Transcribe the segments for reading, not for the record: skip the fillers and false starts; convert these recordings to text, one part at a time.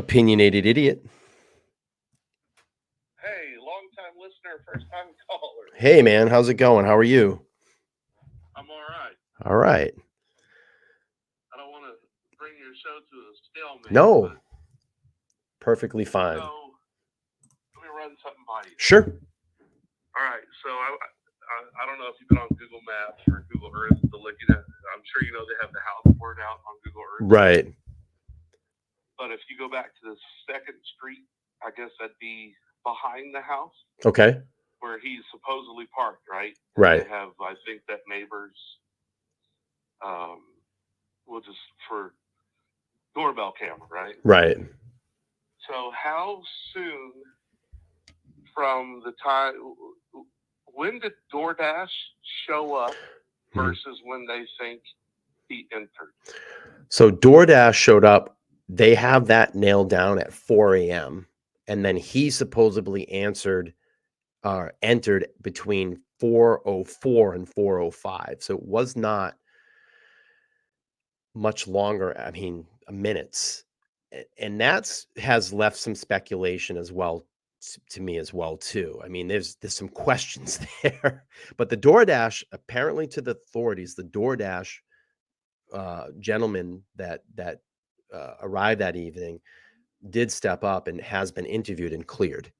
Opinionated Idiot. Hey, long-time listener, first-time caller. Hey, man, how's it going? How are you? I'm all right. All right. I don't want to bring your show to a stalemate. No. But, Perfectly fine. so, let me run something by you. Sure. All right. So, I don't know if you've been on Google Maps or Google Earth to looking at. I'm sure you know they have the house word out on Google Earth. Right. But if you go back to the second street, I guess that'd be behind the house. Okay. Where he's supposedly parked, right? Right. They have, I think, that neighbor's, well, just for doorbell camera, right? Right. So how soon from the time, when did Doordash show up versus when they think he entered? So Doordash showed up. They have that nailed down at 4 a.m. And then he supposedly entered between 4:04 and 4:05. So it was not much longer. I mean, minutes. And that's has left some speculation as well to me as well too. I mean, there's some questions there. But the Doordash, apparently to the authorities, the Doordash gentleman that arrived that evening did step up and has been interviewed and cleared.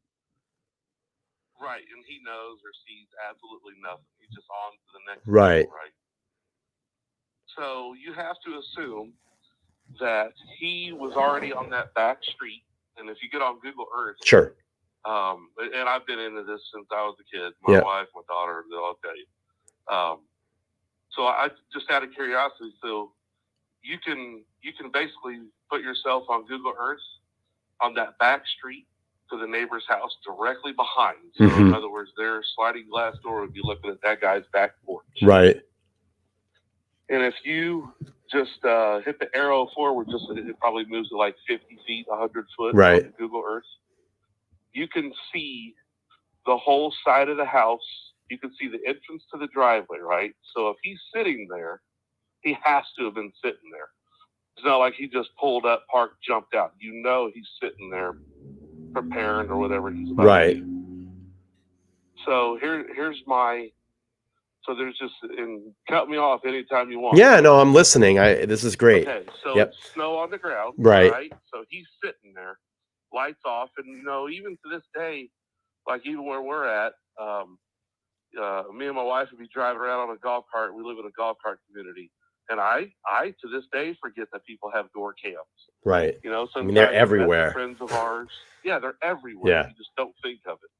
Right, and he knows or sees absolutely nothing. He's just on to the next Right. level, right? So you have to assume that he was already on that back street. And if you get on Google Earth, Sure. And I've been into this since I was a kid. My wife, my daughter, they'll tell you. So I just out of curiosity, so you can basically put yourself on Google Earth on that back street to the neighbor's house directly behind. So in other words, their sliding glass door would be looking at that guy's back porch. Right. And if you just hit the arrow forward, it probably moves to like 50 feet, 100 foot right. on Google Earth. You can see the whole side of the house. You can see the entrance to the driveway, right? So if he's sitting there, he has to have been sitting there. It's not like he just pulled up, parked, jumped out. You know he's sitting there preparing or whatever he's about to do. So here's my... So there's just, and cut me off anytime you want. Yeah, no, I'm listening. This is great. Okay, so it's snow on the ground, right? So he's sitting there, lights off, and even to this day, like even where we're at, me and my wife would be driving around on a golf cart. We live in a golf cart community, and I to this day forget that people have door cams. Right. Sometimes I mean, they're everywhere. Friends of ours, they're everywhere. Yeah. You just don't think of it.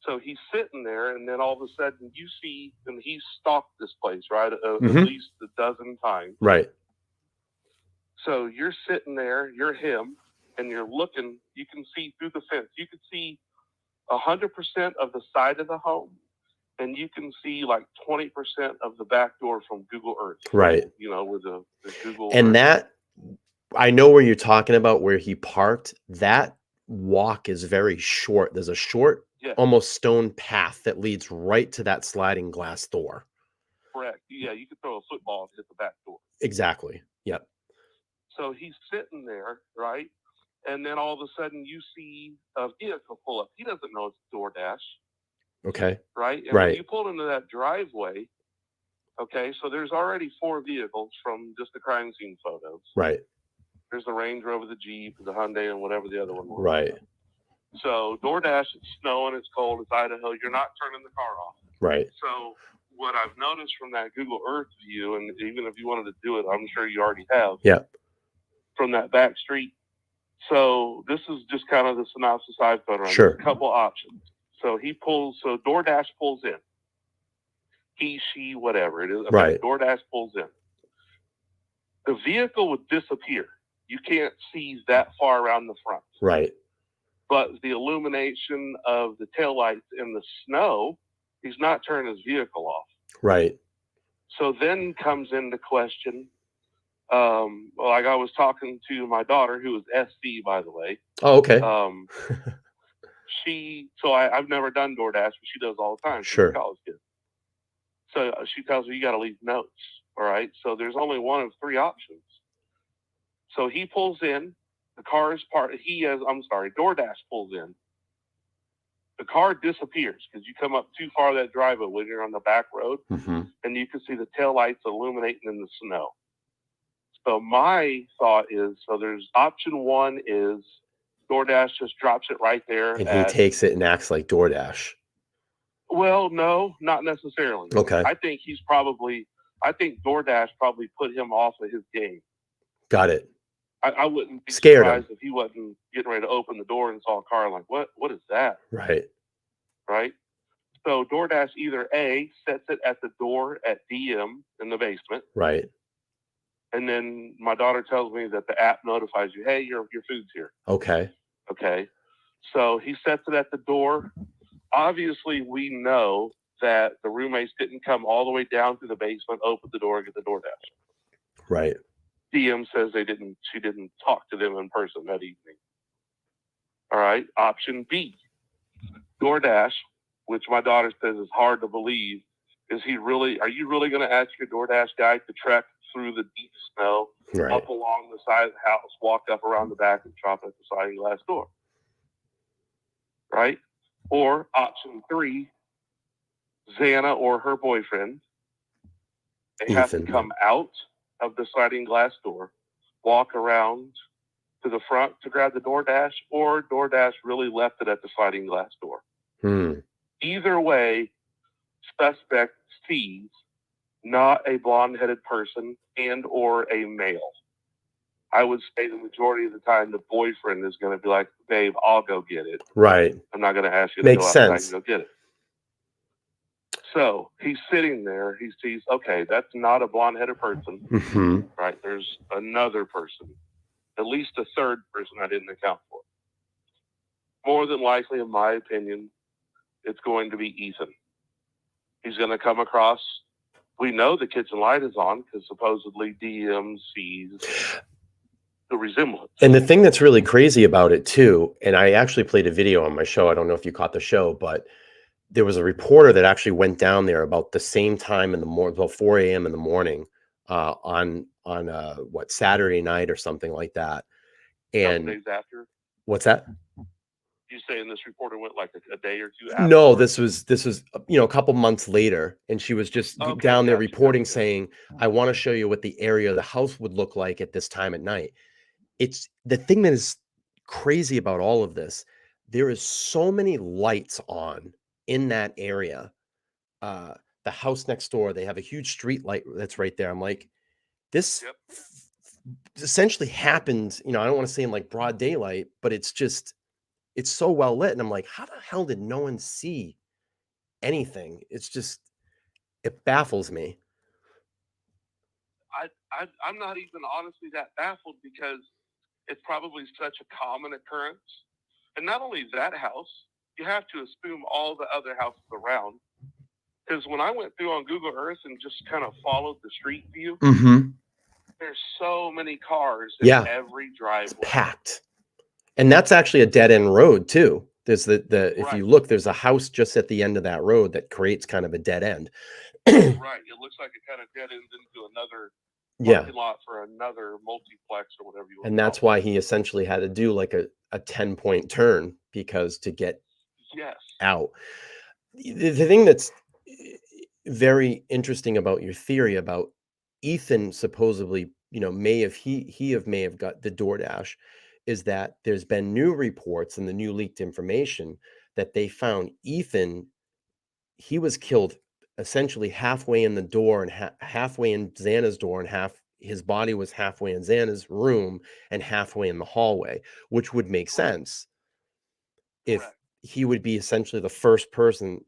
So he's sitting there, and then all of a sudden you see, and he's stalked this place, right? At least a dozen times. Right. So you're sitting there, you're him, and you're looking. You can see through the fence. You can see 100% of the side of the home, and you can see like 20% of the back door from Google Earth. Right. With the Google and Earth. That, I know where you're talking about, where he parked. That walk is very short. There's a short, almost stone path that leads right to that sliding glass door. Correct. Yeah, you could throw a football and hit the back door. Exactly. Yep. So he's sitting there, right? And then all of a sudden you see a vehicle pull up. He doesn't know it's Doordash. Okay. Right? And when you pull into that driveway, okay, so there's already 4 vehicles from just the crime scene photos. Right. There's the Range Rover, the Jeep, the Hyundai, and whatever the other one was. Right. So Doordash, it's snowing, it's cold, it's Idaho. You're not turning the car off. Right. So what I've noticed from that Google Earth view, and even if you wanted to do it, I'm sure you already have. Yeah. From that back street. So this is just kind of the synopsis I've put around. Sure. There's a couple options. So Doordash pulls in. He, she, whatever it is. Okay, right. Doordash pulls in. The vehicle would disappear. You can't see that far around the front. Right. But the illumination of the taillights in the snow, he's not turning his vehicle off. Right. So then comes into question, like I was talking to my daughter, who is SC, by the way. Oh, okay. I've never done DoorDash, but she does all the time. She's sure. a college kid. So she tells me, you got to leave notes. All right. So there's only one of 3 options. So he pulls in. The car is parked. DoorDash pulls in. The car disappears because you come up too far that driveway when you're on the back road, and you can see the taillights illuminating in the snow. So my thought is, there's option one is DoorDash just drops it right there. And he takes it and acts like DoorDash. Well, no, not necessarily. Okay. I think DoorDash probably put him off of his game. Got it. I wouldn't be Scared surprised him. if he wasn't getting ready to open the door and saw a car like, what is that? Right. Right? So DoorDash either A, sets it at the door at DM in the basement. Right. And then my daughter tells me that the app notifies you, hey, your food's here. Okay. So he sets it at the door. Obviously, we know that the roommates didn't come all the way down to the basement, open the door, get the DoorDash. Right. DM says she didn't talk to them in person that evening. All right. Option B, DoorDash, which my daughter says is hard to believe. Are you really going to ask your DoorDash guy to trek through the deep snow, up along the side of the house, walk up around the back and shop at the sliding glass door? Right? Or option 3, Xana or her boyfriend, they have to come out of the sliding glass door, walk around to the front to grab the DoorDash, or DoorDash really left it at the sliding glass door. Either way, suspect sees not a blonde-headed person and or a male. I would say the majority of the time the boyfriend is going to be like, babe, I'll go get it. Right. I'm not going to ask you to go outside and go get it. So he's sitting there. He sees, okay, that's not a blonde-headed person. Right? There's another person, at least a third person I didn't account for. More than likely, in my opinion, it's going to be Ethan. He's going to come across. We know the kitchen light is on because supposedly DM sees the resemblance. And the thing that's really crazy about it too, and I actually played a video on my show. I don't know if you caught the show, but there was a reporter that actually went down there about the same time in the morning, about 4 a.m. in the morning, on Saturday night or something like that. And days after. What's that? You saying this reporter went like a day or two after? No, this was a couple months later, and she was just down there reporting saying, I want to show you what the area of the house would look like at this time at night. It's the thing that is crazy about all of this. There is so many lights on in that area. The house next door, they have a huge street light that's right there. I'm like, this essentially happened, I don't want to say in like broad daylight, but it's so well lit. And I'm like, how the hell did no one see anything? It baffles me. I'm not even honestly that baffled because it's probably such a common occurrence. And not only that house, you have to assume all the other houses around. Because when I went through on Google Earth and just kind of followed the street view, there's so many cars in every driveway. It's packed. And that's actually a dead end road too. There's if you look, there's a house just at the end of that road that creates kind of a dead end. Right. It looks like it kind of dead ends into another parking lot for another multiplex or whatever you want. And that's why he essentially had to do like a 10-point turn because to get out. The thing that's very interesting about your theory about Ethan supposedly, may have got the DoorDash, is that there's been new reports and the new leaked information that they found Ethan, he was killed essentially halfway in the door and halfway in Xana's door, and his body was halfway in Xana's room and halfway in the hallway, which would make sense if he would be essentially the first person,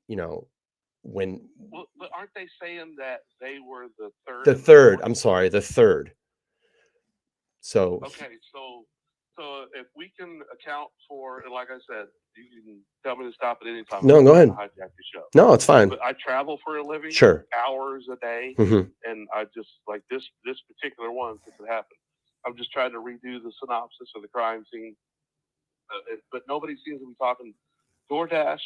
when. Well, but aren't they saying that they were the third? The third. I'm sorry, the third. So. Okay, so if we can account for, and like I said, you can tell me to stop at any time. No, go ahead. Hijack the show. No, it's fine. But I travel for a living. Sure. Hours a day, and I just like this particular one since it happened. I'm just trying to redo the synopsis of the crime scene, but nobody seems to be talking. DoorDash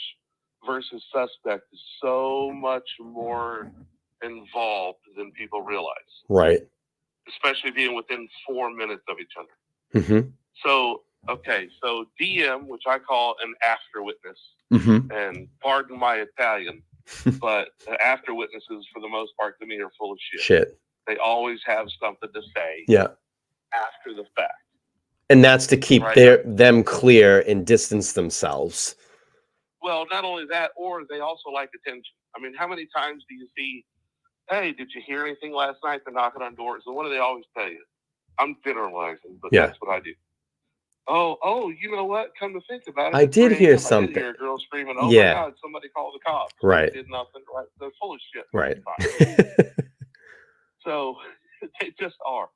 versus suspect is so much more involved than people realize. Right. Especially being within 4 minutes of each other. So, okay, so DM, which I call an after witness, and pardon my Italian, but the after witnesses, for the most part, to me, are full of shit. They always have something to say after the fact. And that's to keep them clear and distance themselves. Well, not only that, or they also like attention. I mean, how many times do you see, hey, did you hear anything last night? They're knocking on doors. And what do they always tell you? I'm generalizing, but that's what I do. Oh, you know what? Come to think about it, I did hear something. I did hear a girl screaming, oh my God, somebody called the cops. Right. They did nothing. Right. They're full of shit. Right. So they just are.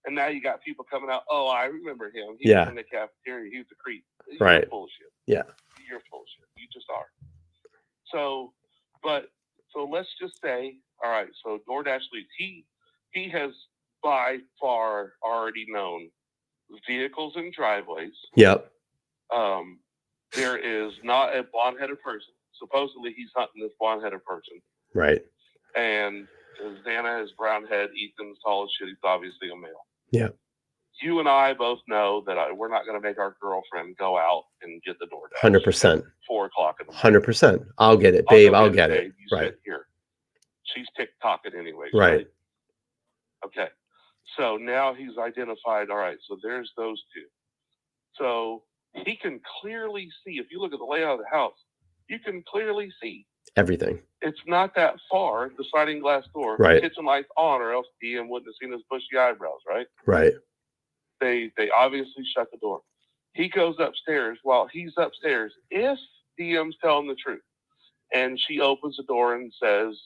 And now you got people coming out, oh, I remember him. He was in the cafeteria. He was a creep. You're full of shit. Yeah. You're full of shit. You just are. So let's just say, all right, so Doordash leads. He has by far already known vehicles and driveways. Yep. There is not a blonde-headed person. Supposedly he's hunting this blonde-headed person. Right. And Xana is brown head. Ethan's tall as shit. He's obviously a male. Yeah. You and I both know that we're not going to make our girlfriend go out and get the Doordash. 100%. 4 o'clock in the morning. 100%. I'll get it, babe. I'll get it. You sit here. She's TikToking anyway. Right. Okay. So now he's identified. All right. So there's those two. So he can clearly see. If you look at the layout of the house, you can clearly see everything. It's not that far. The sliding glass door. Right. Kitchen lights on, or else DM wouldn't have seen his bushy eyebrows. Right. Right. They obviously shut the door. He goes upstairs. While he's upstairs, if DM's telling the truth, and she opens the door and says,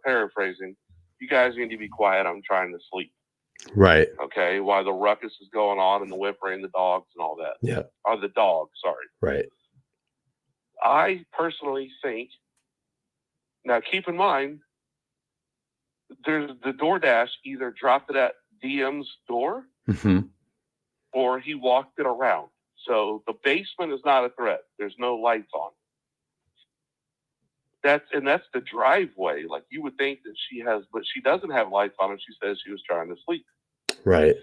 paraphrasing, "You guys need to be quiet. I'm trying to sleep." Right. Okay. While the ruckus is going on and the whimpering, the dogs and all that. Yeah. Or the dog. Sorry. Right. I personally think. Now, keep in mind, there's the Doordash either dropped it at DM's door. Or he walked it around. So the basement is not a threat. There's no lights on. That's the driveway. Like you would think that she has, but she doesn't have lights on, and she says she was trying to sleep. Right.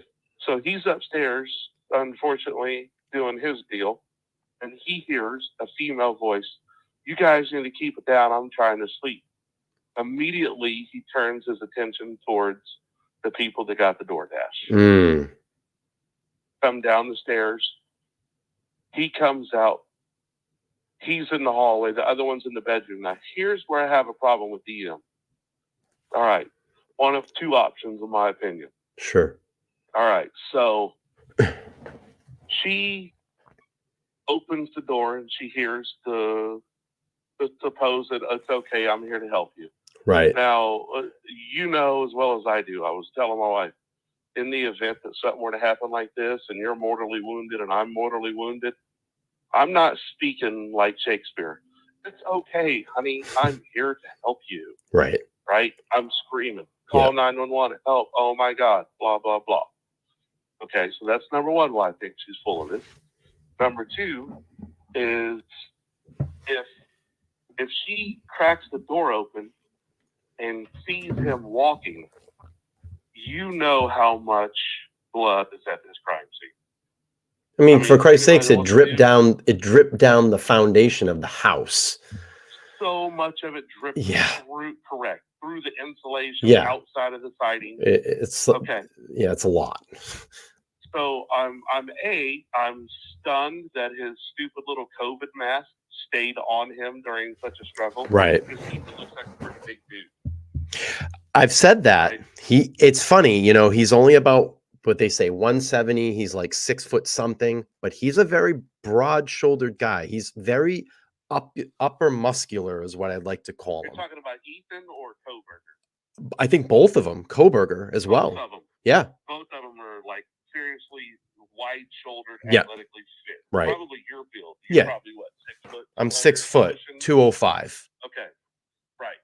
So he's upstairs, unfortunately, doing his deal, and he hears a female voice. "You guys need to keep it down. I'm trying to sleep." Immediately, he turns his attention towards the people that got the Doordash. Come down the stairs. He comes out. He's in the hallway. The other one's in the bedroom. Now, here's where I have a problem with DM. All right. One of two options, in my opinion. Sure. All right. So she opens the door and she hears the supposed, "It's okay. I'm here to help you." Right. Now, you know as well as I do, I was telling my wife, in the event that something were to happen like this and you're mortally wounded and I'm mortally wounded, I'm not speaking like Shakespeare. "It's okay, honey. I'm here to help you." Right. Right? I'm screaming. Call 911. Help. Oh, my God. Blah, blah, blah. Okay, so that's number one why I think she's full of it. Number two is if she cracks the door open and sees him walking, you know how much blood is at this crime scene. I mean, for Christ's sakes, it dripped down the foundation of the house. So much of it dripped through the insulation outside of the siding. It's okay. Yeah, it's a lot. So I'm stunned that his stupid little COVID mask stayed on him during such a struggle. Right. Because he looks like a pretty big dude. I've said that. Right. It's funny, he's only about what they say 170. He's like 6 foot something, but he's a very broad-shouldered guy. He's very upper muscular is what I'd like to call him. You're talking about Ethan or Kohberger? I think both of them, Kohberger as well. Both of them. Yeah. Both of them are like seriously wide-shouldered, yeah. athletically fit. Right. Probably your build. You're probably what, 6 foot? I'm 6 foot, 205. Okay. Right.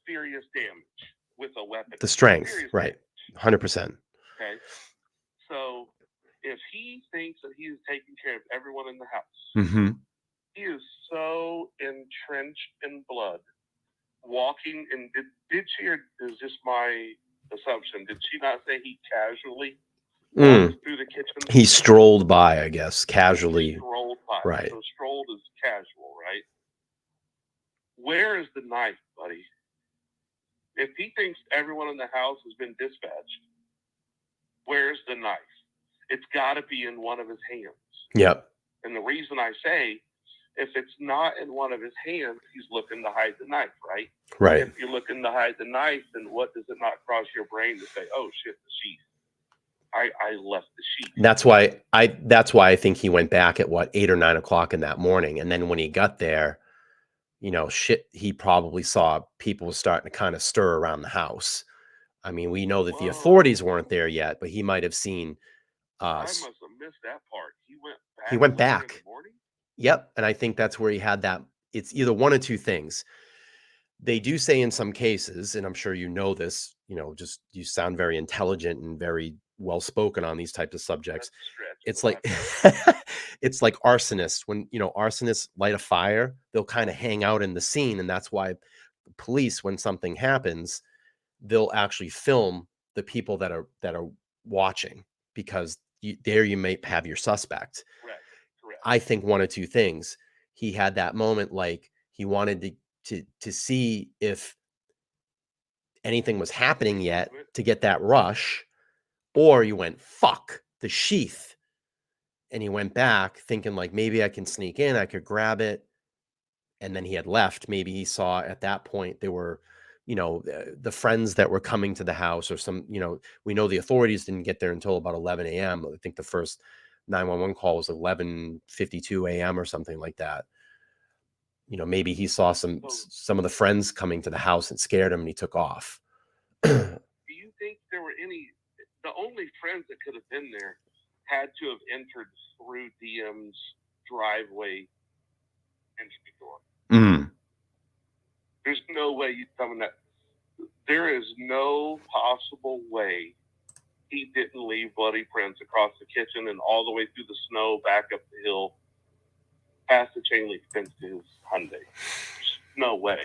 Serious damage with a weapon. The strength, right. 100%. Okay. So if he thinks that he is taking care of everyone in the house, he is so entrenched in blood, walking. And did she, or is this my assumption? Did she not say he casually walked through the kitchen. He strolled by, I guess, casually. He strolled by. Right. So strolled is casual, right? Where is the knife, buddy? If he thinks everyone in the house has been dispatched, where's the knife? It's got to be in one of his hands. Yep. And the reason I say, if it's not in one of his hands, he's looking to hide the knife, right? Right. If you're looking to hide the knife, then what does it not cross your brain to say, oh shit, the sheath? I left the sheath. That's why I think he went back at 8 or 9 o'clock in that morning. And then when he got there, he probably saw people starting to kind of stir around the house. I mean, we know that the authorities weren't there yet, but he might have seen. I must have missed that part. He went back. In the morning? Yep. And I think that's where he had that. It's either one of two things. They do say in some cases, and I'm sure you know this, just you sound very intelligent and very well spoken on these types of subjects. It's like it's like arsonists. When arsonists light a fire, they'll kind of hang out in the scene, and that's why the police, when something happens, they'll actually film the people that are watching, because there you may have your suspect. Correct. I think one of two things. He had that moment, like he wanted to see if anything was happening yet to get that rush, or you went, fuck, the sheath. And he went back thinking like, maybe I can sneak in, I could grab it. And then he had left. Maybe he saw at that point there were, the friends that were coming to the house, or some, we know the authorities didn't get there until about 11 a.m. I think the first 911 call was 11:52 a.m. or something like that. Maybe he saw some of the friends coming to the house and scared him, and he took off. Do you think there were the only friends that could have been there had to have entered through DM's driveway entry door? There's no way you'd tell me that. There is no possible way he didn't leave bloody prints across the kitchen and all the way through the snow, back up the hill, past the chain link fence to his Hyundai. There's no way.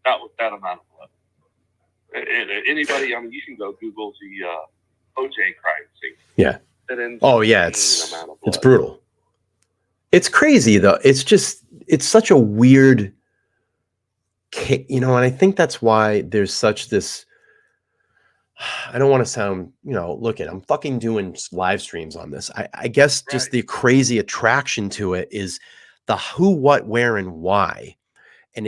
Not with that amount of blood. And anybody, you can go Google the OJ crime scene. Yeah. Oh yeah, it's brutal. It's crazy though. It's such a weird, and I think that's why there's such this. I don't want to sound, look at, I'm fucking doing live streams on this. I guess just the crazy attraction to it is the who, what, where, and why. And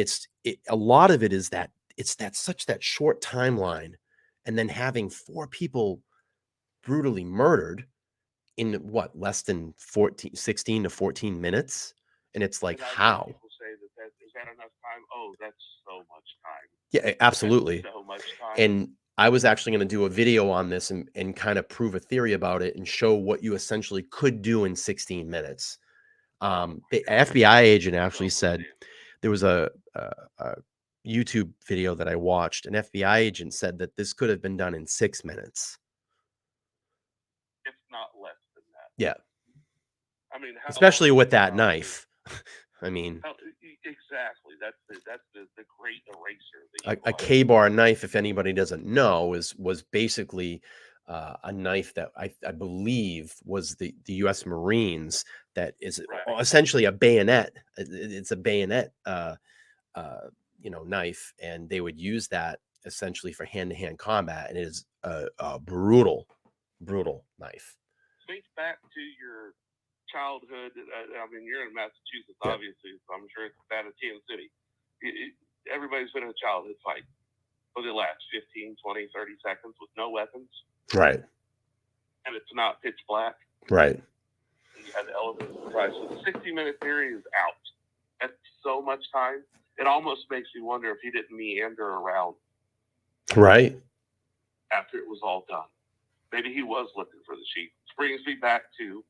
a lot of it is that it's that short timeline, and then having 4 people brutally murdered in less than 16 to 14 minutes. And it's like, how? People say is that enough time? Oh, that's so much time. Yeah, absolutely. That's so much time. And I was actually going to do a video on this and kind of prove a theory about it and show what you essentially could do in 16 minutes. The FBI agent actually said, there was a YouTube video that I watched. An FBI agent said that this could have been done in 6 minutes. If not less than that. Yeah. I mean, especially with that knife. I mean, exactly. That's the great eraser. A K-bar knife, if anybody doesn't know, was basically a knife that I believe was the U.S. Marines. That is essentially a bayonet. It's a bayonet, knife, and they would use that essentially for hand-to-hand combat. And it is a brutal knife. Think back to your childhood. You're in Massachusetts, obviously, so I'm sure it's bad in Kansas City. Everybody's been in a childhood fight. Will it last 15, 20, 30 seconds with no weapons? Right. And it's not pitch black. Right. And you had the element of surprise. So the 60-minute period is out. That's so much time. It almost makes me wonder if he didn't meander around. Right. After it was all done. Maybe he was looking for the sheep. Which brings me back to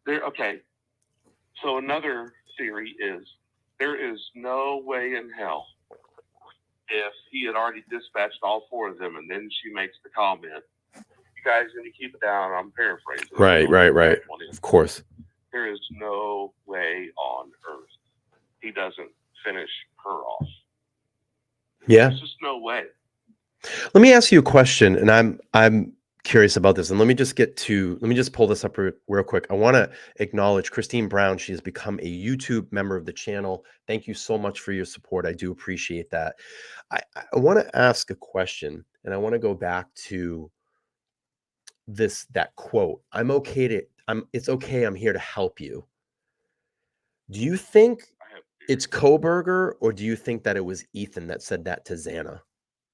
there. Okay. So another theory is there is no way in hell, if he had already dispatched all 4 of them and then she makes the comment, you guys need to keep it down. I'm paraphrasing. Right. Of course. There is no way on earth he doesn't finish her off. Yeah. There's just no way. Let me ask you a question, and I'm curious about this, and let me just pull this up real quick. I want to acknowledge Christine Brown. She has become a YouTube member of the channel. Thank you so much for your support. I do appreciate that. I want to ask a question, and I want to go back to that quote. It's okay. I'm here to help you. Do you think it's Kohberger, or do you think that it was Ethan that said that to Xana?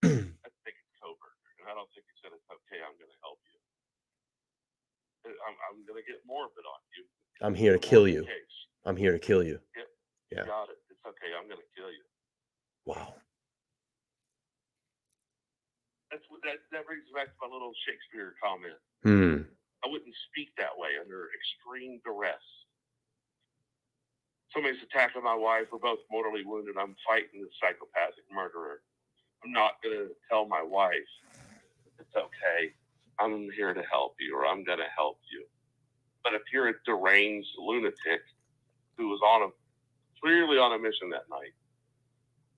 I think it's Kohberger, and I don't think he said it's okay. I'm going to help you. I'm going to get morbid on you. I'm here to kill you. I'm here to kill you. Yep. Yeah. You got it. It's okay. I'm going to kill you. Wow. That brings me back to my little Shakespeare comment. I wouldn't speak that way under extreme duress. Somebody's attacking my wife. We're both mortally wounded. I'm fighting this psychopathic murderer. I'm not going to tell my wife, it's okay. I'm here to help you, or I'm going to help you. But if you're a deranged lunatic who was clearly on a mission that night,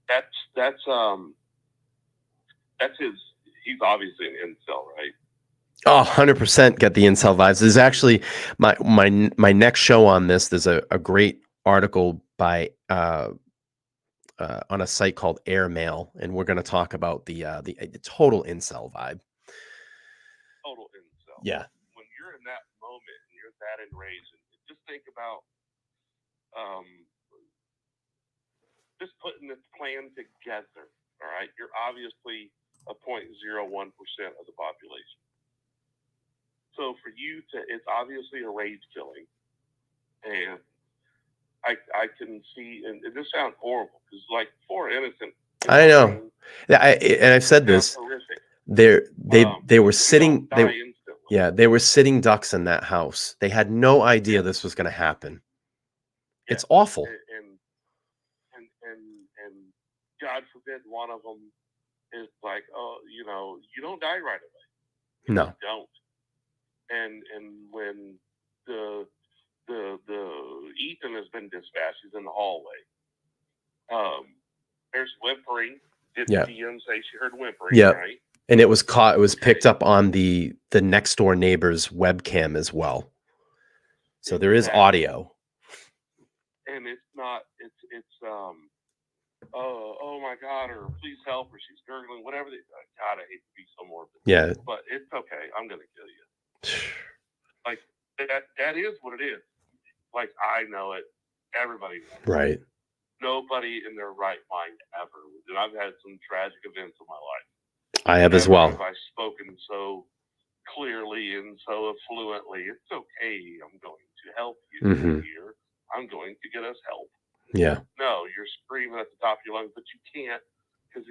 that's his. He's obviously an incel, right? Oh, 100% get the incel vibes. There's actually my next show on this. There's a great article by on a site called Airmail, and we're going to talk about the total incel vibe. Total incel. Yeah. When you're in that moment and you're that enraged, just think about just putting this plan together. All right, you're obviously a 0.01% of the population. So for you it's obviously a rage killing, and I can see, and this sounds horrible because like poor innocent. I know. Yeah, and I've said this. Horrific. They were sitting. They were sitting ducks in that house. They had no idea this was going to happen. Yeah. It's awful. And God forbid one of them is like, oh, you don't die right away. No, you don't. And when the Ethan has been dispatched, he's in the hallway. There's whimpering. Did DM say she heard whimpering? Yeah. Right? And it was caught. It was picked up on the next door neighbor's webcam as well. So there is audio. And it's not. It's oh my God, or please help, or she's gurgling, whatever. God, I hate to be so morbid. Yeah. But it's okay. I'm gonna kill you. Like that is what it is. Like I know it. Everybody knows. Right. Nobody in their right mind ever. And I've had some tragic events in my life. I have as well. Have I spoken so clearly and so fluently? It's okay. I'm going to help you here. I'm going to get us help. Yeah. No, you're screaming at the top of your lungs, but you can't because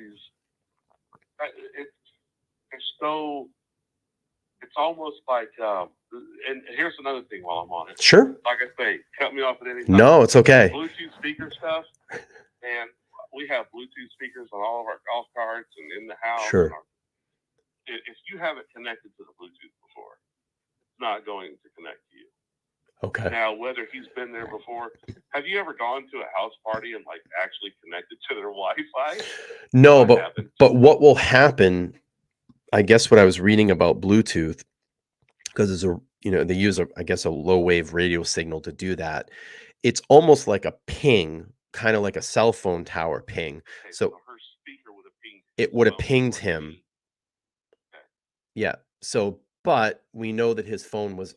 it's almost like, and here's another thing while I'm on it. Sure. Like I say, cut me off at any time. No, it's okay. Bluetooth speaker stuff, and we have Bluetooth speakers on all of our golf carts and in the house. Sure. If you haven't connected to the Bluetooth before, it's not going to connect to you. Okay. Now, whether he's been there before, have you ever gone to a house party and like actually connected to their Wi-Fi? No, but what will happen? I guess what I was reading about Bluetooth, because it's they use a low wave radio signal to do that. It's almost like a ping, kind of like a cell phone tower ping. Okay, so her speaker would have pinged. It would have pinged him. Okay. Yeah. So, but we know that his phone was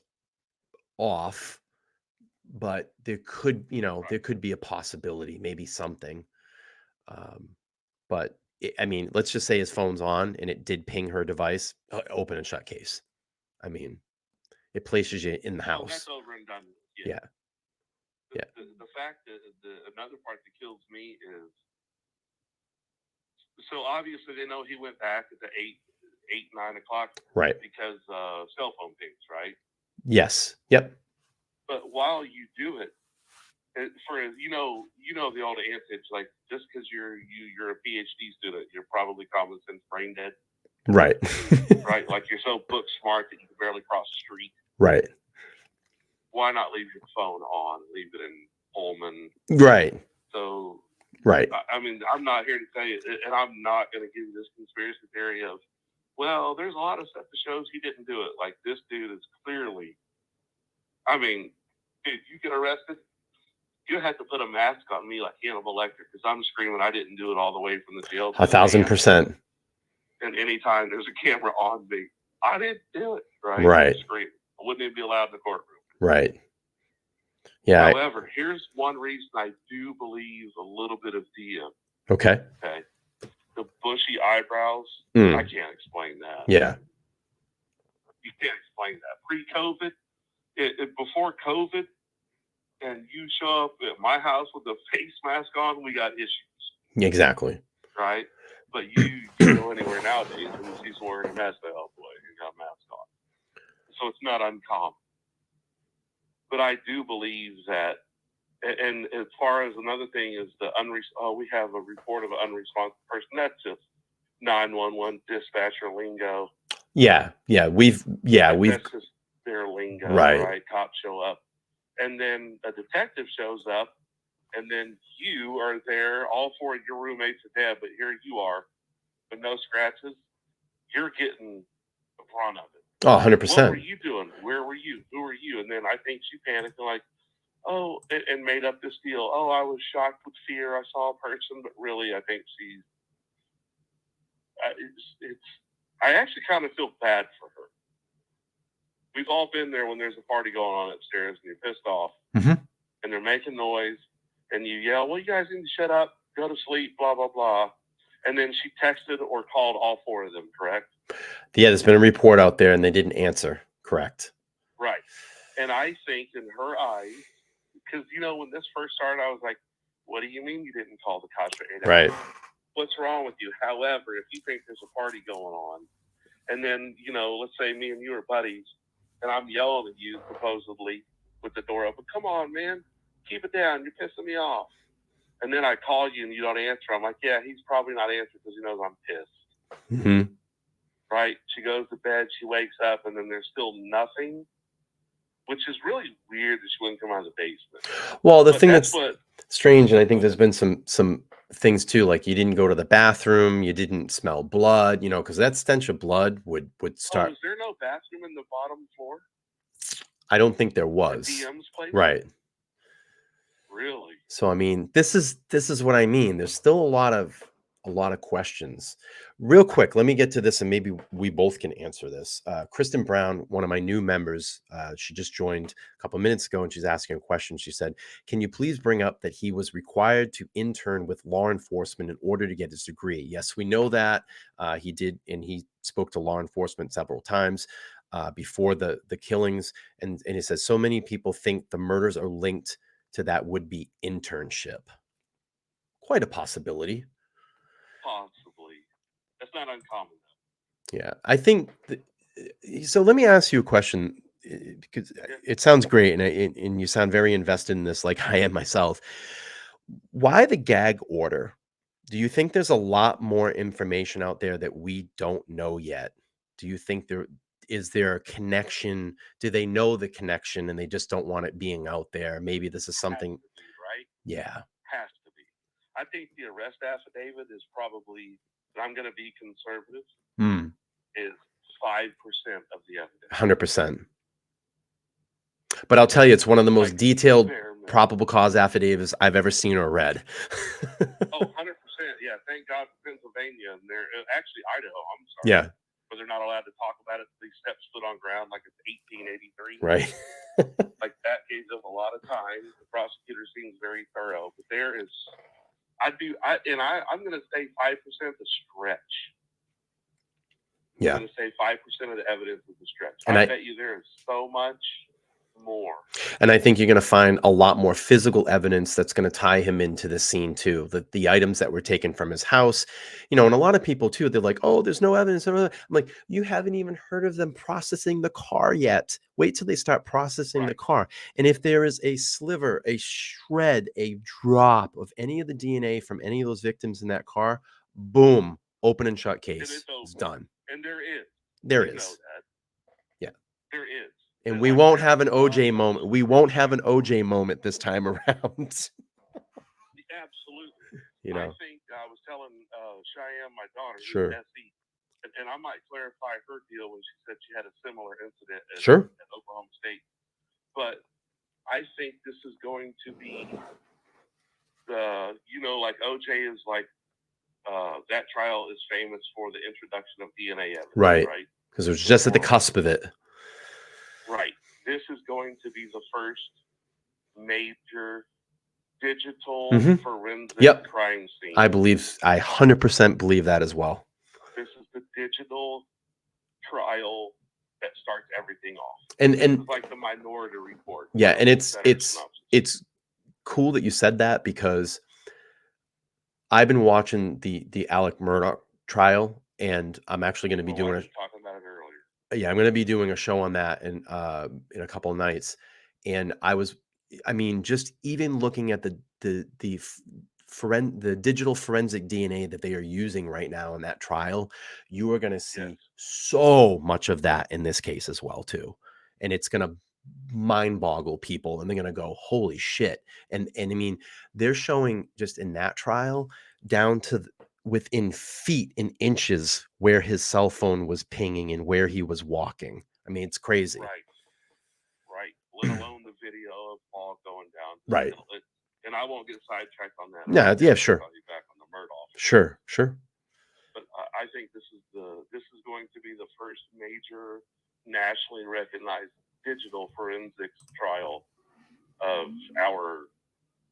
off, but there could be a possibility, maybe something. But I mean, let's just say his phone's on and it did ping her device. Open and shut case. I mean, it places you in the house. That's over and done. Yeah. The fact that another part that kills me is, so obviously they know he went back at the 9 o'clock. Right. Because cell phone pings, right? Yes. Yep. But while you do it, for the old adage, like just because you're a PhD student, you're probably common sense brain dead. Right. Right. Like you're so book smart that you can barely cross the street. Right. Why not leave your phone on? Leave it in Pullman. Right. So. Right. I mean, I'm not here to tell you, and I'm not going to give you this conspiracy theory of Well, there's a lot of stuff that shows he didn't do it. Like this dude is clearly. I mean, if you get arrested, you have to put a mask on me like Hannibal Lecter because I'm screaming I didn't do it all the way from the jail. 1,000%. And anytime there's a camera on me, I didn't do it. Right. Right. Screaming. I wouldn't even be allowed in the courtroom. Right. Yeah. However, here's one reason I do believe a little bit of DM. Okay. Okay. The bushy eyebrows. I can't explain that. Yeah. You can't explain that. Pre-COVID, before COVID, and you show up at my house with a face mask on, we got issues. Exactly. Right? But you go anywhere nowadays and you see someone wearing a mask, like, oh boy, you got a mask on. So it's not uncommon. But I do believe that, and as far as another thing is we have a report of an unresponsive person. That's just 911 dispatcher lingo. Yeah. That's just their lingo, right? Cops show up. And then a detective shows up, and then you are there, all four of your roommates are dead, but here you are with no scratches. You're getting the brunt of it. Oh, 100%. What were you doing? Where were you? Who were you? And then I think she panicked and like, oh, and made up this deal. Oh, I was shocked with fear. I saw a person, but really, I think she's. I actually kind of feel bad for her. We've all been there when there's a party going on upstairs and you're pissed off, and they're making noise, and you yell, "Well, you guys need to shut up, go to sleep, blah blah blah." And then she texted or called all four of them, correct? Yeah, there's been a report out there, and they didn't answer. Correct. Right. And I think in her eyes, because when this first started, I was like, "What do you mean you didn't call the cops for 8 hours? Right. What's wrong with you?" However, if you think there's a party going on, and then let's say me and you are buddies, and I'm yelling at you supposedly with the door open, "Come on, man, keep it down. You're pissing me off." And then I call you and you don't answer. I'm like, "Yeah, he's probably not answering because he knows I'm pissed." Right? She goes to bed, she wakes up, and then there's still nothing, which is really weird that she wouldn't come out of the basement. Well, the thing that's strange, and I think there's been some things too, like you didn't go to the bathroom, you didn't smell blood, because that stench of blood would start. Oh, is there no bathroom in the bottom floor? I don't think there was. DM's place? Right. Really? So I mean, this is what I mean. There's still a lot of questions. Real quick, let me get to this, and maybe we both can answer this. Kristen Brown, one of my new members, she just joined a couple minutes ago, and she's asking a question. She said, "Can you please bring up that he was required to intern with law enforcement in order to get his degree?" Yes, we know that he did, and he spoke to law enforcement several times before the killings, and he says so many people think the murders are linked to that would-be internship. Quite a possibility. Possibly. That's not uncommon, though. Yeah, I think. So let me ask you a question, because it sounds great, and you sound very invested in this, like I am myself. Why the gag order? Do you think there's a lot more information out there that we don't know yet? Do you think is there a connection? Do they know the connection and they just don't want it being out there? Maybe this is something. Has to be, right? Yeah. Has to be. I think the arrest affidavit is probably, and I'm going to be conservative, is 5% of the evidence. 100%. But I'll tell you, it's one of the most detailed probable cause affidavits I've ever seen or read. Oh, 100%. Yeah. Thank God for Pennsylvania. And they're actually Idaho. I'm sorry. Yeah. But they're not allowed to talk about it. These steps stood on ground like it's 1883. Right. Like that gave them a lot of time. The prosecutor seems very thorough. But there is, I'm going to say 5% the stretch. Yeah. I'm going to say 5% of the evidence is the stretch. And I bet you there is so much more. And I think you're going to find a lot more physical evidence that's going to tie him into the scene too. The items that were taken from his house, and a lot of people too, they're like, "Oh, there's no evidence." I'm like, you haven't even heard of them processing the car yet. Wait till they start processing the car. And if there is a sliver, a shred, a drop of any of the DNA from any of those victims in that car, boom, open and shut case. It's done. And there is. There is. Know that. Yeah. There is. And we won't have an OJ moment. We won't have an OJ moment this time around. Absolutely. I think I was telling Cheyenne, my daughter, sure. SE, and and I might clarify her deal when she said she had a similar incident Sure. at Oklahoma State. But I think this is going to be like OJ is like, that trial is famous for the introduction of DNA evidence, right? Right. Because it was just at the cusp of it. Right. This is going to be the first major digital forensic crime scene. I 100% believe that as well. This is the digital trial that starts everything off. And this is like the Minority Report. Yeah, and it's cool that you said that, because I've been watching the Alec Murdoch trial, and I'm actually going to be doing talking about it earlier. Yeah, I'm going to be doing a show on that in a couple of nights. And just even looking at the digital forensic DNA that they are using right now in that trial, you are going to see so much of that in this case as well too. And it's going to mind boggle people, and they're going to go, holy shit. And I mean, they're showing just in that trial down to within feet and inches where his cell phone was pinging and where he was walking. I mean, it's crazy. Right. Let alone the video of Paul going down. Right. And I won't get sidetracked on that. Yeah, sure. I'll be back on the Murdoch. Sure. But I think this is going to be the first major nationally recognized digital forensics trial of our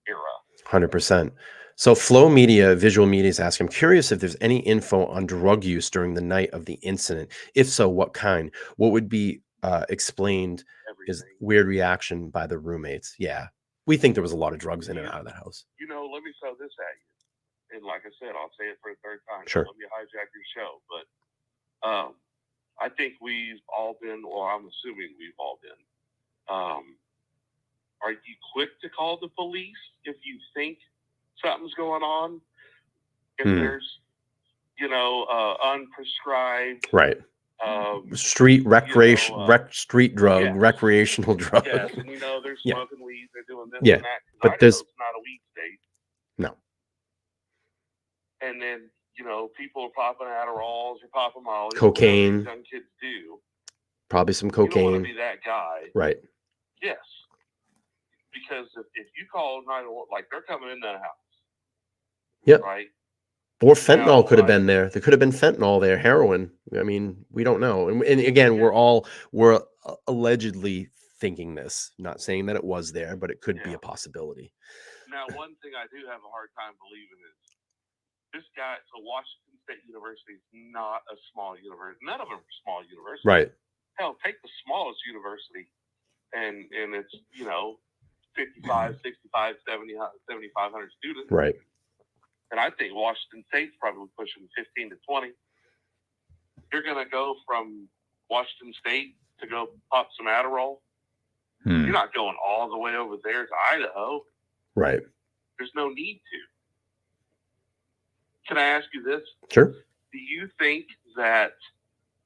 era. 100%. So Flow Media, Visual Media is asking, I'm curious if there's any info on drug use during the night of the incident. If so, what kind? What would be explained is weird reaction by the roommates. Yeah. We think there was a lot of drugs in and out of the house. Let me throw this at you. And like I said, I'll say it for a third time. Sure. Let me hijack your show. But I think we've all been, or I'm assuming we've all been, are you quick to call the police if you think something's going on? If there's, unprescribed, right, street recreation, street drug, recreational drug. Yes, and they're smoking weed, they're doing this and that. But there's not a weed state. No. And then people are popping Adderalls or popping Molly. Cocaine. Young kids do. Probably some cocaine. You don't want to be that guy. Right. Yes. Because if you call 911, like they're coming in that house. Yep. Right. Or fentanyl could have been there. There could have been fentanyl there, heroin. I mean, we don't know. And again, we're allegedly thinking this. Not saying that it was there, but it could be a possibility. Now, one thing I do have a hard time believing is this guy. So Washington State University is not a small university. None of them are small universities. Right. Hell, take the smallest university, and it's 55, 65, 70, 7,500 students. Right. And I think Washington State's probably pushing 15 to 20. You're going to go from Washington State to go pop some Adderall. You're not going all the way over there to Idaho. Right. There's no need to. Can I ask you this? Sure. Do you think that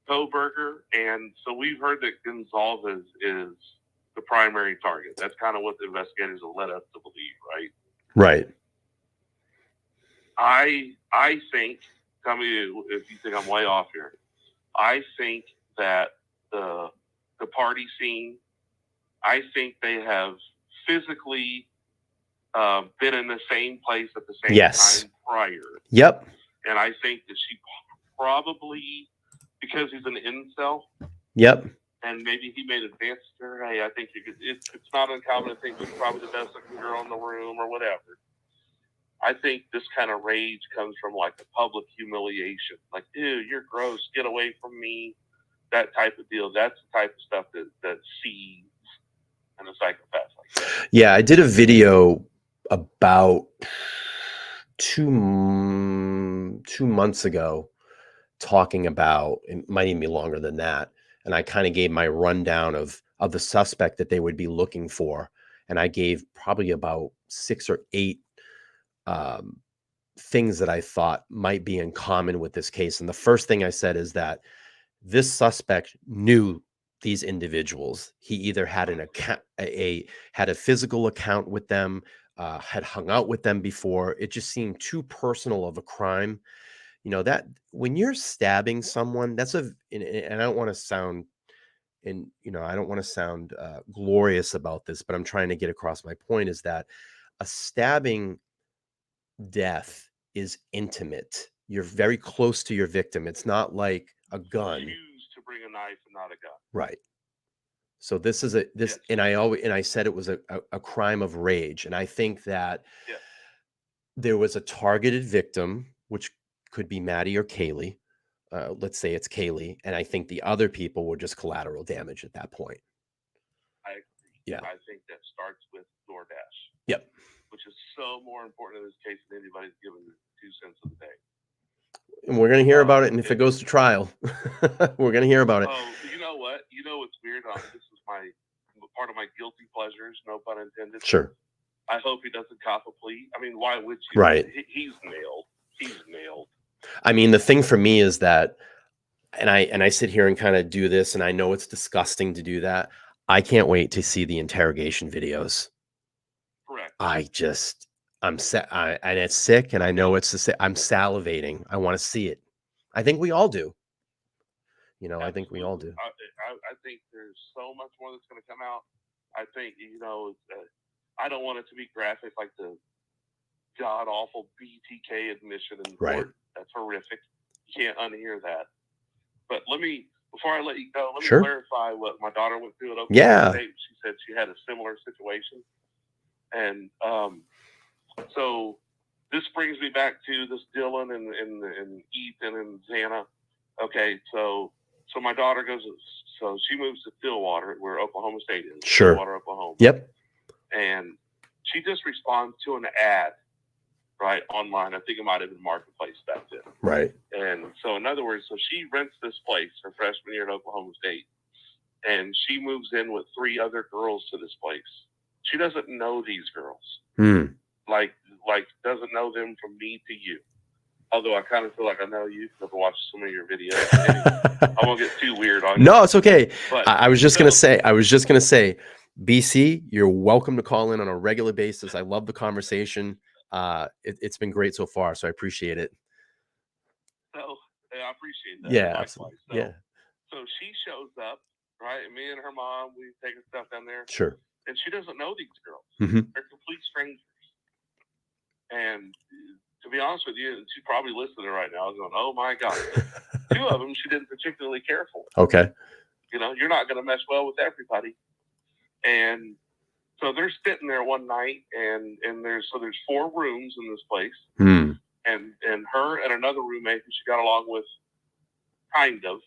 Kohberger, and so we've heard that Gonzalez is the primary target. That's kind of what the investigators have led us to believe, right? Right. I think, tell me if you think I'm way off here. I think that the party scene, I think they have physically been in the same place at the same time prior. Yep. And I think that she probably, because he's an incel. Yep. And maybe he made advances to her. Hey, I think it's not uncommon to think she's probably the best looking girl in the room or whatever. I think this kind of rage comes from like the public humiliation. Like, ew, you're gross. Get away from me. That type of deal. That's the type of stuff that seeds and a psychopath like that. Yeah, I did a video about two months ago talking about, it might even be longer than that. And I kind of gave my rundown of the suspect that they would be looking for. And I gave probably about 6 or 8 things that I thought might be in common with this case. And the first thing I said is that this suspect knew these individuals. He either had an account, had a physical account with them, had hung out with them before. It just seemed too personal of a crime. You know, that when you're stabbing someone, that's and I don't want to sound, and you know, I don't want to sound glorious about this, but I'm trying to get across my point is that a stabbing death is intimate. You're very close to your victim. It's not like a gun. Choose to bring a knife and not a gun. Right. So this is Yes. and I said it was a crime of rage. And I think that Yes. there was a targeted victim, which could be Maddie or Kaylee. Let's say it's Kaylee. And I think the other people were just collateral damage at that point. I agree. Yeah. I think that starts with Doordash. Yep. Which is so more important in this case than anybody's given 2 cents a day. And we're going to hear about it. And if it goes to trial, we're going to hear about it. Oh, you know what? You know what's weird? This is part of my guilty pleasures, no pun intended. Sure. I hope he doesn't cop a plea. I mean, why would you? Right. He's nailed. He's nailed. I mean, the thing for me is that, and I sit here and kind of do this, and I know it's disgusting to do that. I can't wait to see the interrogation videos. Correct. And it's sick, and I know I'm salivating. I want to see it. I think we all do. You know, Absolutely. I think we all do. I think there's so much more that's going to come out. I think, you know, I don't want it to be graphic like the god awful BTK admission in court. Right. That's horrific. You can't unhear that. But before I let you go, let me clarify what my daughter went through at Oklahoma State. She said she had a similar situation. And so this brings me back to this Dylan and Ethan and Xana. Okay, so my daughter so she moves to Stillwater, where Oklahoma State is. Sure. Stillwater, Oklahoma. Yep. And she just responds to an ad, right, online. I think it might have been Marketplace back then. Right. And so, in other words, so she rents this place her freshman year at Oklahoma State, and she moves in with 3 other girls to this place. She doesn't know these girls. Like doesn't know them from me to you. Although I kind of feel like I know you because I've watched some of your videos. Anyway, I won't get too weird on you. No, it's okay. But I was just gonna say, BC, you're welcome to call in on a regular basis. I love the conversation. It's been great so far, so I appreciate it. So I appreciate that. Yeah, absolutely. So she shows up, right? And me and her mom, we taking stuff down there. Sure. And she doesn't know these girls. They're complete strangers. And to be honest with you, she's probably listening right now going, oh my God. 2 of them she didn't particularly care for. Okay. You know, you're not going to mesh well with everybody. And so they're sitting there one night, and there's 4 rooms in this place. And her and another roommate who she got along with, kind of.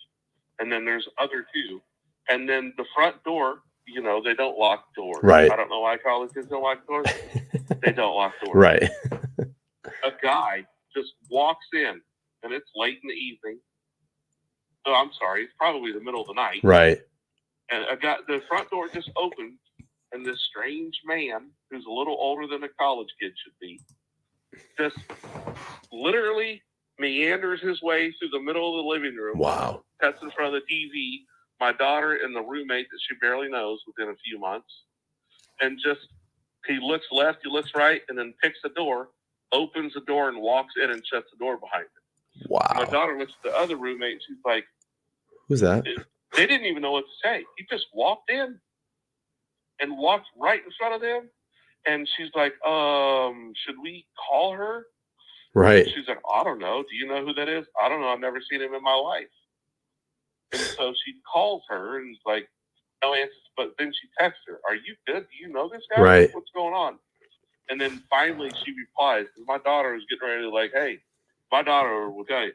And then there's other 2. And then the front door, you know, they don't lock doors. Right. I don't know why college kids don't lock doors. They don't lock doors. Right. A guy just walks in, and it's late in the evening. Oh, I'm sorry. It's probably the middle of the night. Right. And the front door just opens, and this strange man, who's a little older than a college kid should be, just literally meanders his way through the middle of the living room. Wow. Cuts in front of the TV. My daughter and the roommate that she barely knows within a few months. And he looks left, he looks right, and then picks the door, opens the door, and walks in and shuts the door behind him. Wow. And my daughter looks at the other roommate, and she's like, who's that? They didn't even know what to say. He just walked in and walked right in front of them. And she's like, should we call her? Right. And she's like, I don't know. Do you know who that is? I don't know. I've never seen him in my life. And so she calls her and is like, no answers. But then she texts her, are you good? Do you know this guy? Right. What's going on? And then finally she replies, because my daughter is getting ready to hey, my daughter will tell you,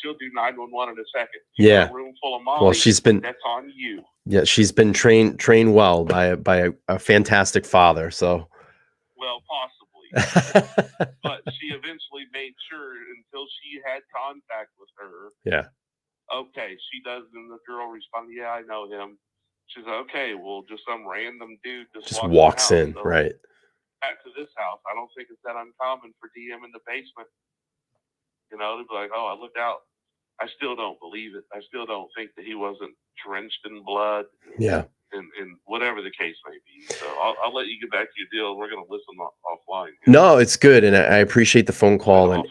she'll do 911 in a second. Yeah. A room full of Molly. Well, that's on you. Yeah, she's been trained well by a fantastic father. So. Well, possibly. But she eventually made sure until she had contact with her. Yeah. Okay, she does. And the girl responded, yeah, I know him. She's like, okay, well, just some random dude just walks in, so right? Back to this house. I don't think it's that uncommon for DM in the basement. You know, they'd be like, oh, I looked out. I still don't believe it. I still don't think that he wasn't drenched in blood. Yeah. And whatever the case may be. So I'll let you get back to your deal. We're going to listen offline. No, it's good. And I appreciate the phone call. And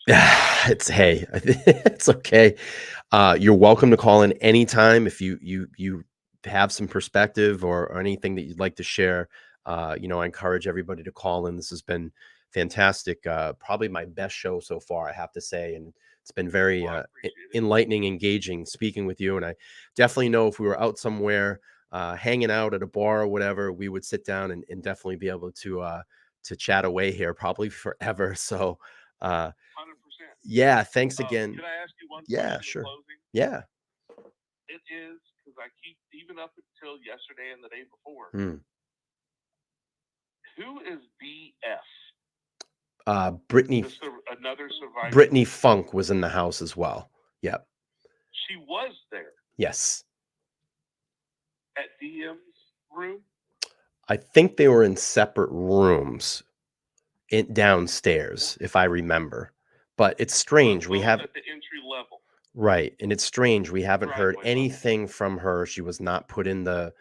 Hey, it's okay. You're welcome to call in anytime if you have some perspective or anything that you'd like to share. I encourage everybody to call in. This has been fantastic. Probably my best show so far, I have to say, and it's been very Well, I appreciate it. enlightening, engaging speaking with you. And I definitely know if we were out somewhere, hanging out at a bar or whatever, we would sit down and definitely be able to chat away here, probably forever. So. Uh, 100%. yeah, thanks again. Can I ask you one Yeah, question in sure. closing? Yeah. It is because I keep, even up until yesterday and the day before, Mm. who is BF? Brittany Another survivor. Brittany Funk was in the house as well. Yep. She was there Yes. at DM's room. I think they were in separate rooms downstairs, if I remember. But it's strange. We Both have at the entry level. right, and it's strange. We haven't heard Driveway level. anything from her. She was not put in the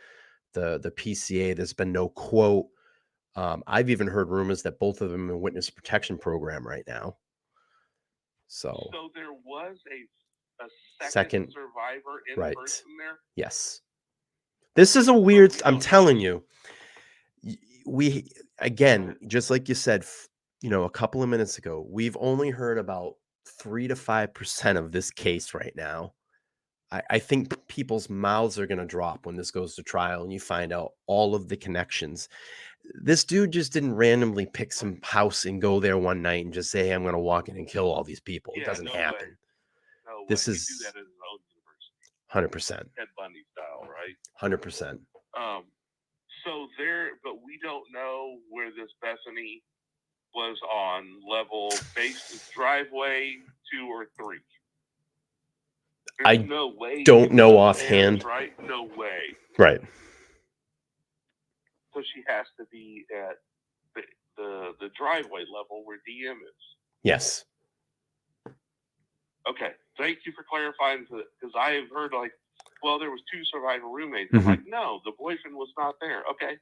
PCA. There's been no quote. I've even heard rumors that both of them in witness protection program right now. So there was a second survivor in right. person there. Yes. This is a weird, I'm telling you, we, again, just like you said, a couple of minutes ago, we've only heard about 3 to 5% of this case right now. I think people's mouths are going to drop when this goes to trial and you find out all of the connections. This dude just didn't randomly pick some house and go there one night and just say, hey, I'm going to walk in and kill all these people. Yeah, it doesn't happen. Way. No way. This He'd is do that at his own university. 100%. Ted Bundy style, right? 100%. But we don't know where this Bethany was on level base driveway 2 or 3. There's no way. Don't know offhand. Right? No way. Right. So she has to be at the driveway level where DM is. Yes. Okay. Thank you for clarifying, because I have heard there was 2 survivor roommates. I'm like, no, the boyfriend was not there. Okay.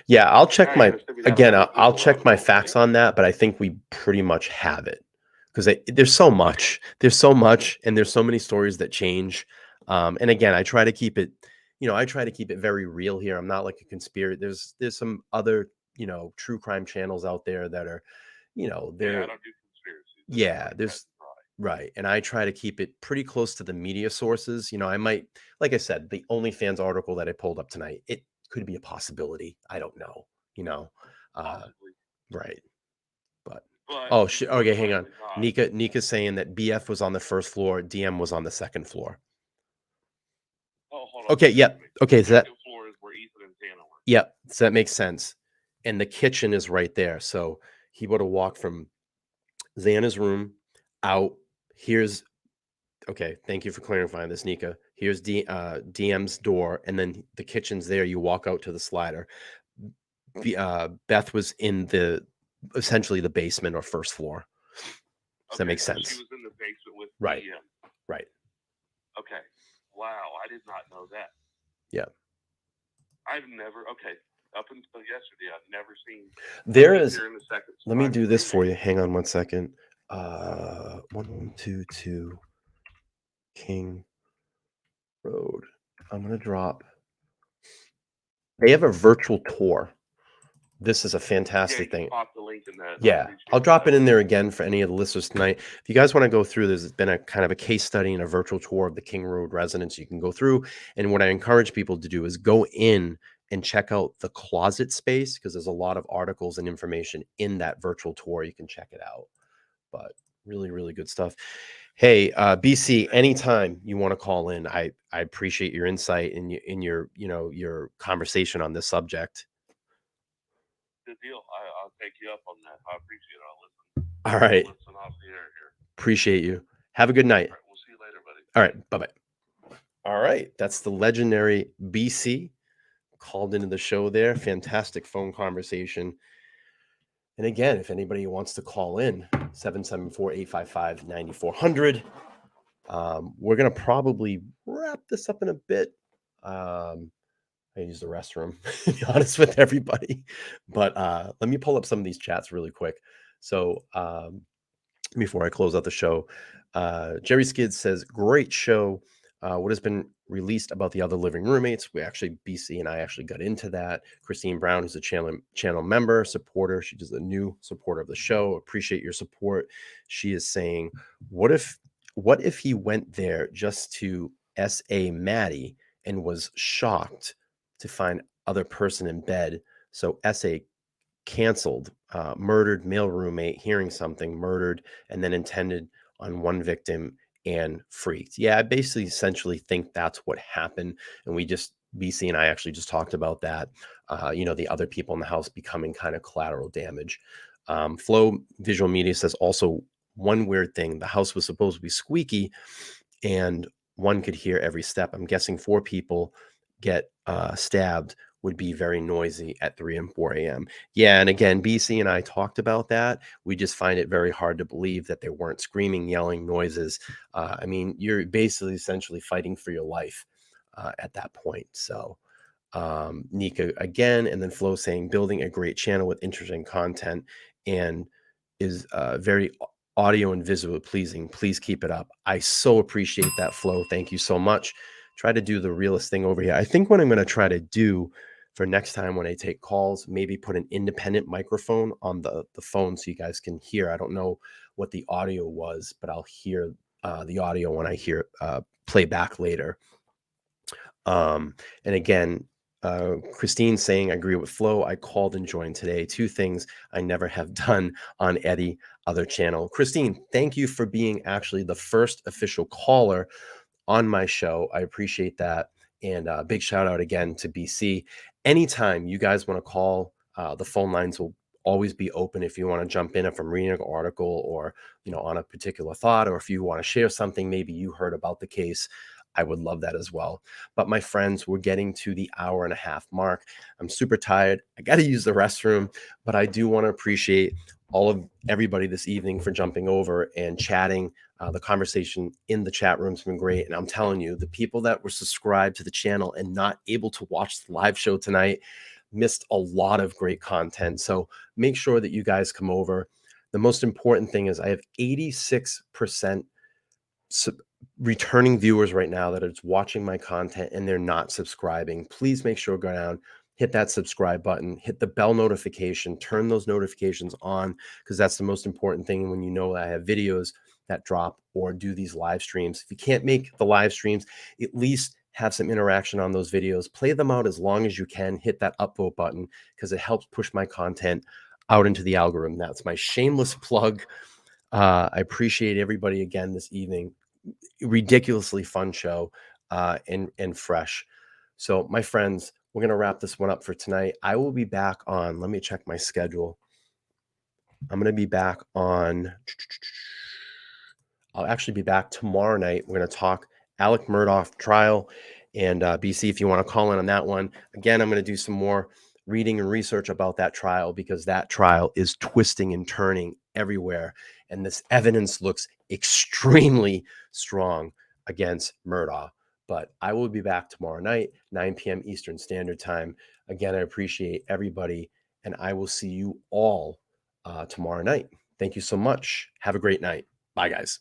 Yeah, I'll check I'll check my facts on that, but I think we pretty much have it because there's so much, and there's so many stories that change. And again, I try to keep it, very real here. I'm not like a conspiracy. There's some other, true crime channels out there that are, they're, I don't do conspiracies. Yeah, there's right. And I try to keep it pretty close to the media sources. I might, like I said, the OnlyFans article that I pulled up tonight, it could be a possibility. I don't know, right. But okay, hang on. Nika's saying that BF was on the first floor, DM was on the second floor. Oh, hold on. Okay, yep. Okay, so second floor is where Ethan and Tana were. Yep, so that makes sense. And the kitchen is right there. So he would have walked from Xana's room out. Okay, thank you for clarifying this, Nika. Here's DM's door, and then the kitchen's there. You walk out to the slider. Beth was in essentially the basement or first floor. Does that make sense? She was in the basement with right. DM. Right. Okay. Wow, I did not know that. Yeah. I've never. Okay. Up until yesterday, I've never seen. There is. Let me do this for you. Hang on one second. 1122 King Road. I'm gonna drop. They have a virtual tour. This is a fantastic thing. Pop the link in that. Yeah, I'll drop it in there again for any of the listeners tonight. If you guys want to go through, there's been a kind of a case study and a virtual tour of the King Road residence you can go through. And what I encourage people to do is go in and check out the closet space because there's a lot of articles and information in that virtual tour. You can check it out. But really, really good stuff. Hey, BC, anytime you want to call in, I appreciate your insight and your conversation on this subject. Good deal. I'll take you up on that. I appreciate it. I'll listen. All right. I'll listen off the air here. Appreciate you. Have a good night. All right, we'll see you later, buddy. All right. Bye-bye. All right. That's the legendary BC called into the show there. Fantastic phone conversation. And again, if anybody wants to call in, 774-855-9400. We're going to probably wrap this up in a bit. I use the restroom, to be honest with everybody. But let me pull up some of these chats really quick. So before I close out the show. Jerry Skid says, great show. What has been released about the other living roommates? BC and I actually got into that. Christine Brown, who's a channel member, supporter. She is a new supporter of the show. Appreciate your support. She is saying, what if he went there just to SA Maddie and was shocked to find other person in bed? So SA canceled, murdered male roommate, hearing something, murdered, and then intended on one victim and freaked. Yeah, I basically essentially think that's what happened. And BC and I actually just talked about that. The other people in the house becoming kind of collateral damage. Flow Visual Media says also one weird thing: the house was supposed to be squeaky, and one could hear every step. I'm guessing 4 people get stabbed would be very noisy at 3 and 4 a.m. Yeah, and again, BC and I talked about that. We just find it very hard to believe that there weren't screaming, yelling noises. I mean, you're basically essentially fighting for your life at that point. So Nika again, and then Flo saying building a great channel with interesting content and is very audio and visual pleasing. Please keep it up. I so appreciate that, Flo. Thank you so much. Try to do the realest thing over here. I think what I'm going to try to do for next time when I take calls, maybe put an independent microphone on the phone so you guys can hear. I don't know what the audio was, but I'll hear the audio when I hear play back later. And again, Christine saying, I agree with Flo. I called and joined today. 2 things I never have done on Eddie other channel. Christine, thank you for being actually the first official caller on my show. I appreciate that. And big shout out again to BC. Anytime you guys want to call, the phone lines will always be open if you want to jump in if I'm reading an article or, on a particular thought, or if you want to share something, maybe you heard about the case. I would love that as well. But my friends, we're getting to the hour and a half mark. I'm super tired. I got to use the restroom, but I do want to appreciate all of everybody this evening for jumping over and chatting. The conversation in the chat room has been great. And I'm telling you, the people that were subscribed to the channel and not able to watch the live show tonight missed a lot of great content. So make sure that you guys come over. The most important thing is I have 86% returning viewers right now that are watching my content and they're not subscribing. Please make sure to go down, hit that subscribe button, hit the bell notification, turn those notifications on, because that's the most important thing when you know that I have videos that drop or do these live streams. If you can't make the live streams, at least have some interaction on those videos. Play them out as long as you can. Hit that upvote button because it helps push my content out into the algorithm. That's my shameless plug. I appreciate everybody again this evening. Ridiculously fun show and fresh. So my friends, we're going to wrap this one up for tonight. I will be back on, let me check my schedule. I'm going to be back on, I'll actually be back tomorrow night. We're going to talk Alec Murdaugh trial. And BC, if you want to call in on that one, again, I'm going to do some more reading and research about that trial because that trial is twisting and turning everywhere. And this evidence looks extremely strong against Murdaugh. But I will be back tomorrow night, 9 p.m. Eastern Standard Time. Again, I appreciate everybody, and I will see you all tomorrow night. Thank you so much. Have a great night. Bye, guys.